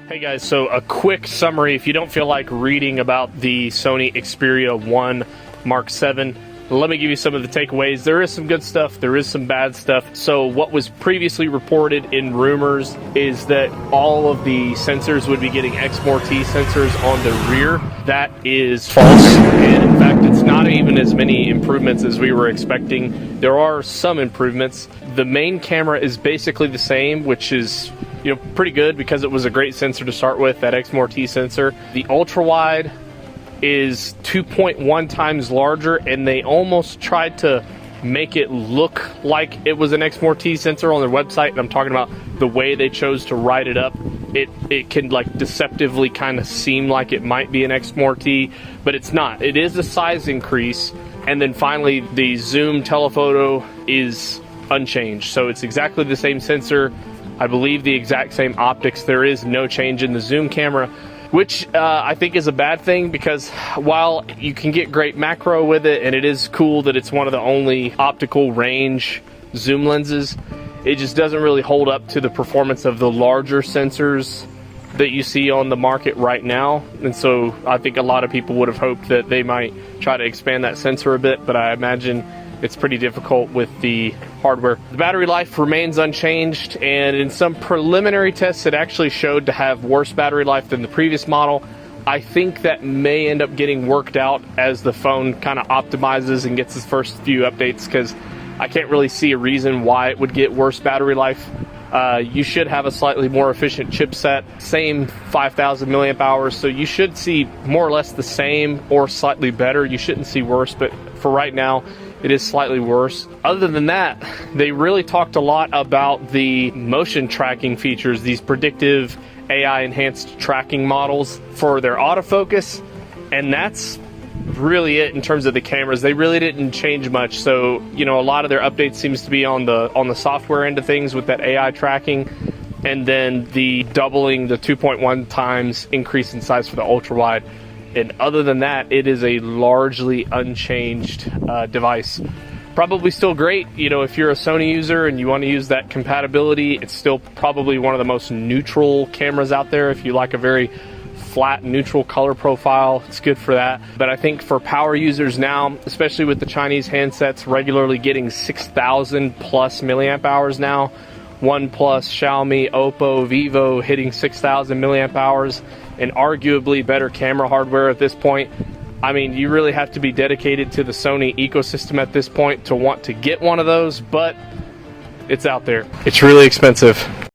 Hey guys, so a quick summary if you don't feel like reading about the Sony Xperia 1 Mark VII. Let me give you some of the takeaways. There is some good stuff, there is some bad stuff. So what was previously reported in rumors is that all of the sensors would be getting XII sensors on the rear. That is false, and in fact it's not even as many improvements as we were expecting. There are some improvements. The main camera is basically the same, which is pretty good because it was a great sensor to start with, that XII sensor. The ultra wide is 2.1 times larger, and they almost tried to make it look like it was an XII sensor on their website, and I'm talking about the way they chose to write it up. It can like deceptively kind of seem like it might be an XII, but it's not. It is a size increase. And then finally, the zoom telephoto is unchanged, so it's exactly the same sensor, I believe the exact same optics. There is no change in the zoom camera, which I think is a bad thing, because while you can get great macro with it, and it is cool that it's one of the only optical range zoom lenses, it just doesn't really hold up to the performance of the larger sensors that you see on the market right now. And so I think a lot of people would have hoped that they might try to expand that sensor a bit, but I imagine it's pretty difficult with the hardware. The battery life remains unchanged, and in some preliminary tests it actually showed to have worse battery life than the previous model. I think that may end up getting worked out as the phone kind of optimizes and gets its first few updates, because I can't really see a reason why it would get worse battery life. You should have a slightly more efficient chipset, same 5,000 milliamp hours, so you should see more or less the same or slightly better. You shouldn't see worse, but for right now it is slightly worse. Other than that, they really talked a lot about the motion tracking features, these predictive AI enhanced tracking models for their autofocus, and that's really it in terms of the cameras. They really didn't change much. So a lot of their updates seems to be on the software end of things with that AI tracking, and then the doubling, the 2.1 times increase in size for the ultra wide. And other than that, it is a largely unchanged device. Probably still great, if you're a Sony user and you want to use that compatibility. It's still probably one of the most neutral cameras out there. If you like a very flat neutral color profile, it's good for that. But I think for power users now, especially with the Chinese handsets regularly getting 6,000 plus milliamp hours now, OnePlus, Xiaomi, Oppo, Vivo hitting 6,000 milliamp hours, and arguably better camera hardware at this point. I mean, you really have to be dedicated to the Sony ecosystem at this point to want to get one of those, but it's out there. It's really expensive.